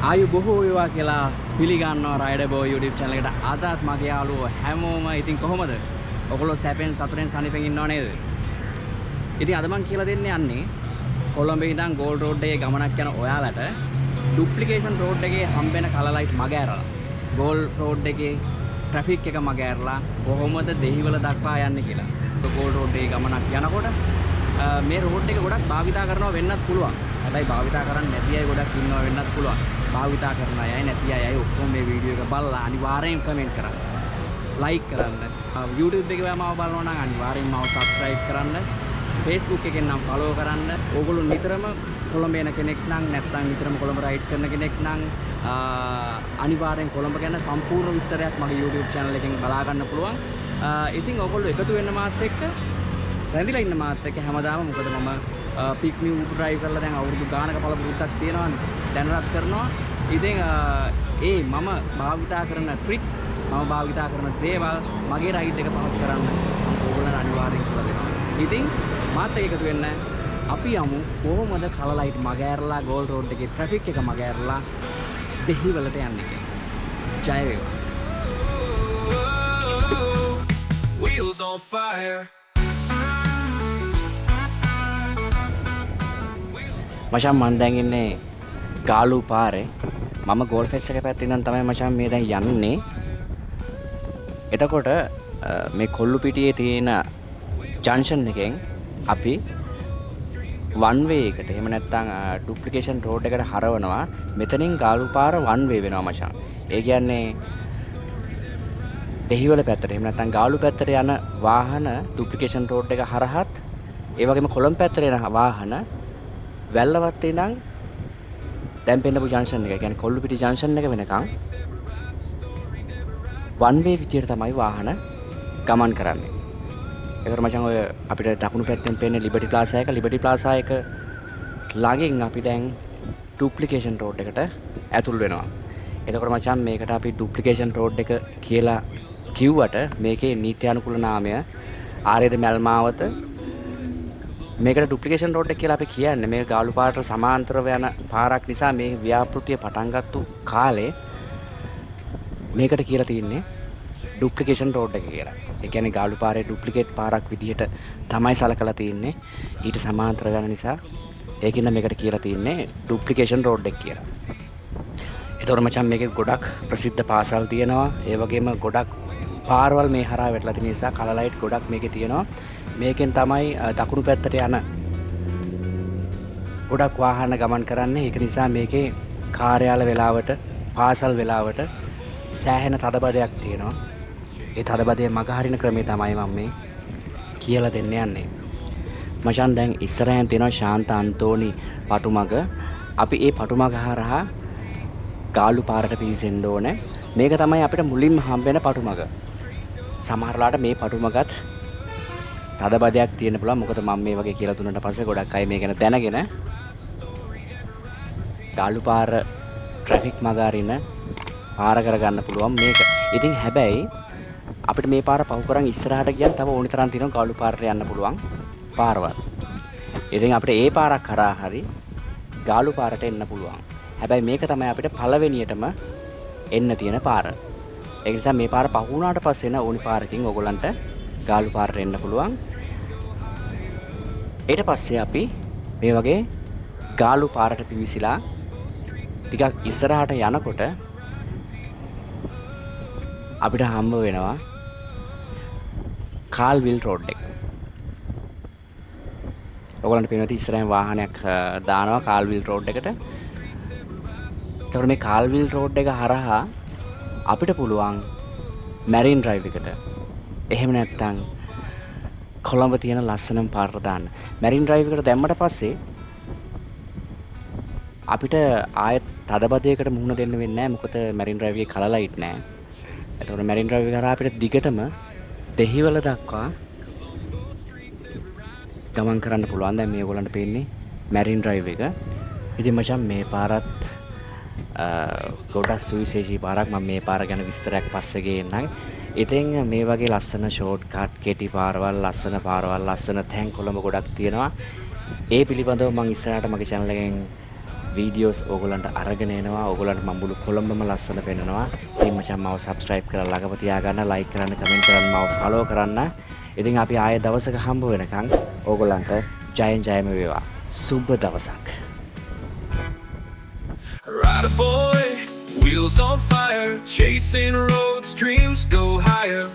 ආයු බොහෝ වේවා කියලා පිළිගන්නවා රයිඩර් බෝ YouTube channel එකට. අදත් මගේ යාළුවෝ හැමෝම ඉතින් කොහොමද? ඔයගොල්ලෝ සැපෙන් සතුටෙන් සනිපෙන් ඉන්නව නේද? ඉතින් අද මම කියලා දෙන්න යන්නේ කොළඹ ඉඳන් ගෝල්ඩ් රෝඩ් එකේ ගමනක් යන ඔයාලට ඩුප්ලිකේෂන් රෝඩ් එකේ හම්බෙන කලර් ලයිට් මග ඇරලා ගෝල්ඩ් රෝඩ් එකේ ට්‍රැෆික් එක මග ඇරලා කොහොමද දෙහිවල දක්වා යන්නේ කියලා. ගෝල්ඩ් රෝඩ් එකේ ගමනක් යනකොට මේ රෝඩ් එක ගොඩක් භාවිතා කරනවා වෙන්නත් පුළුවන්. හැබැයි භාවිතා කරන්නේ නැති අය ගොඩක් ඉන්නවා වෙන්නත් පුළුවන්. භාවිතා කරන අය නැති අය ඔක්කොම මේ වීඩියෝ එක බලලා අනිවාර්යෙන් කමෙන්ට් කරන්න. ලයික් කරන්න. YouTube එකේ මාව බලනවා නම් අනිවාර්යෙන් මාව subscribe කරන්න. Facebook එකෙන් නම් follow කරන්න. ඕගොල්ලෝ නිතරම කොළඹ එන කෙනෙක් නම් නැත්නම් නිතරම කොළඹ රයිඩ් කරන කෙනෙක් නම් අනිවාර්යෙන් කොළඹ ගැන සම්පූර්ණ විස්තරයක් මගේ YouTube channel එකෙන් බලා ගන්න පුළුවන්. ඉතින් ඕගොල්ලෝ එකතු වෙන්න මාත් එක්ක රැඳිලා ඉන්න මාත් එක්ක හැමදාම මොකද මම පික් නිව් ඩ්‍රයිව් කරලා දැන් අවුරුදු ගානක පළපුරුද්දක් තියෙනවානේ. දැනවත් කරනවා. ඉතින් මම භාවිතා කරන ට්‍රික්ස් මම භාවිතා කරන දේවල් මගේ රයිඩ් එක පහසු කරන්න ඕගොල්ලන්ට අනිවාර්යෙන් කියලා දෙනවා. ඉතින් මාත් එක්ක එකතු වෙන්න අපි යමු කොහොමද කලර් ලයිට් මග ඇරලා ගෝල්ඩ් රෝඩ් එකේ ට්‍රැෆික් එක මග ඇරලා දෙහිවලට යන්නේ කියලා. ජය වේවා. Wheels on fire. මචං මන් දැන් ඉන්නේ ගාලු පාරේ. මම ගෝල් ෆෙස් එක පැත්තේ ඉඳන් තමයි මචං මේ දැන් යන්නේ. එතකොට මේ කොල්ලු පිටියේ තියෙන ජන්ක්ෂන් එකෙන් අපි වන් වේ එකට එහෙම නැත්නම් ඩුප්ලිකේෂන් රෝඩ් එකට හරවනවා. මෙතනින් ගාලු පාර වන් වේ වෙනවා මචං. ඒ කියන්නේ දෙහිවල පැත්තට එහෙම නැත්නම් ගාලු පැත්තට යන වාහන ඩුප්ලිකේෂන් රෝඩ් එක හරහත් ඒ වගේම කොළඹ පැත්තට යන වාහන වැල්ලවත් ඉඳන් දැන් පෙන්නපු ජන්ක්ෂන් එක කියන්නේ කොල්ලු පිටි ජන්ක්ෂන් එක වෙනකන් වන් වේ විදියට තමයි වාහන ගමන් කරන්නේ. ඒකට මචං ඔය අපිට දකුණු පැත්තෙන් පෙන්නේ ලිබර්ටි ප්ලාසා එක. ලිබර්ටි ප්ලාසා එක ළඟින් අපි දැන් ඩුප්ලිකේෂන් රෝඩ් එකට ඇතුල් වෙනවා. එතකොට මචං මේකට අපි ඩුප්ලිකේෂන් රෝඩ් එක කියලා කිව්වට මේකේ නීත්‍යානුකූල නාමය ආරේද මල්මාවත. මේකට ඩුප්ලිකේෂන් රෝඩ් එක කියලා අපි කියන්නේ මේ ගාලු පාරට සමාන්තරව යන පාරක් නිසා මේ ව්‍යාපෘතිය පටන් ගත්තු කාලේ මේකට කියලා තියන්නේ ඩුප්ලිකේෂන් රෝඩ් එක කියලා. ඒ කියන්නේ ගාලු පාරේ ඩුප්ලිකේට් පාරක් විදිහට තමයි සලකලා තියන්නේ. ඊට සමාන්තර යන නිසා ඒකින්ද මේකට කියලා තියන්නේ ඩුප්ලිකේෂන් රෝඩ් එක කියලා. ඒතකොට මචං මේකේ ගොඩක් ප්‍රසිද්ධ පාසල් තියෙනවා. ඒ වගේම ගොඩක් පාරවල් මේ හරහා වැටලා තියෙන නිසා කලර් ලයිට් ගොඩක් මේකේ තියෙනවා. මේකෙන් තමයි දකුණු පැත්තට යන ගොඩක් වාහන ගමන් කරන්නේ. ඒක නිසා මේකේ කාර්යාල වෙලාවට පාසල් වෙලාවට සෑහෙන තදබදයක් තියෙනවා. ඒ තදබදයේ මග හරින ක්‍රමය තමයි මම මේ කියලා දෙන්න යන්නේ. මචං දැන් ඉස්සරහෙන් තියෙනවා ශාන්ත අන්තෝනි පටුමග. අපි ඒ පටුමග හරහා ගාලු පාරට පිවිසෙන්න ඕනේ. මේක තමයි අපිට මුලින්ම හම්බෙන පටුමග. සමහරලාට මේ පටුමගත් තදබදයක් තියෙන්න පුළුවන්. මොකද මම මේ වගේ කියලා දුන්නාට පස්සේ ගොඩක් අය මේ ගැන දැනගෙන ගාලු පාර ට්‍රැෆික් මග අරින පාර කරගන්න පුළුවන් මේක. ඉතින් හැබැයි අපිට මේ පාර පහු කරන් ඉස්සරහට ගියන් තව ඕනි තරම් තියෙනවා ගාලු පාරට යන්න පුළුවන් පාරවල්. ඉතින් අපිට ඒ පාරක් කරා හරි ගාලු පාරට එන්න පුළුවන්. හැබැයි මේක තමයි අපිට පළවෙනියටම එන්න තියෙන පාර. ඒ නිසා මේ පාර පහු වුණාට පස්සේ එන ඕනි පාරකින් ඔයගොල්ලන්ට ගාලු පාරට එන්න පුළුවන්. ඊට පස්සේ අපි මේ වගේ ගාලු පාරට පිවිසිලා ටිකක් ඉස්සරහට යනකොට අපිට හම්බ වෙනවා කාල්විල් රෝඩ් එක. ඔයගොල්ලන්ට පේනවා ඉස්සරහින් වාහනයක් දානවා කාල්විල් රෝඩ් එකට. ඒතකොට මේ කාල්විල් රෝඩ් එක හරහා අපිට පුළුවන් මැරින් ඩ්‍රයිව් එකට. එහෙම නැත්නම් කොළඹ තියෙන ලස්සනම පාරට දාන්න. මැරින් ඩ්‍රයිව් එකට දැම්මට පස්සේ අපිට ආයෙත් තදබදයකට මුහුණ දෙන්න වෙන්නේ නැහැ. මොකද මැරින් ඩ්‍රයිව් එකේ කලර් ලයිට් නැහැ. ඒතකොට මැරින් ඩ්‍රයිව් එක කරා අපිට දිගටම දෙහිවල දක්වා ගමන් කරන්න පුළුවන්. දැන් මේ ඔයගොල්ලන්ට පේන්නේ මැරින් ඩ්‍රයිව් එක. ඉතින් මචං මේ පාරත් ගොඩක් සුවිශේෂී පාරක්. මම මේ පාර ගැන විස්තරයක් පස්සේ ගේන්නම්. ඉතින් මේ වගේ ලස්සන ෂෝට් කට් කෙටි පාරවල් ලස්සන පාරවල් ලස්සන තැන් කොළඹ ගොඩක් තියෙනවා. ඒ පිළිබඳව මම ඉස්සරහට මගේ channel එකෙන් වීඩියෝස් ඕගොල්ලන්ට අරගෙන එනවා. ඕගොල්ලන්ට මම මුළු කොළඹම ලස්සන පෙන්නනවා. ඉතින් මචං මාව subscribe කරලා ළඟම තියාගන්න, like කරන්න, comment කරන්න, මාව follow කරන්න. ඉතින් අපි ආයෙ දවසක හම්බ වෙනකන් ඕගොල්ලන්ට ජයම වේවා. සුබ දවසක්. Rider boy, wheels on fire, chasing roads, dreams go higher.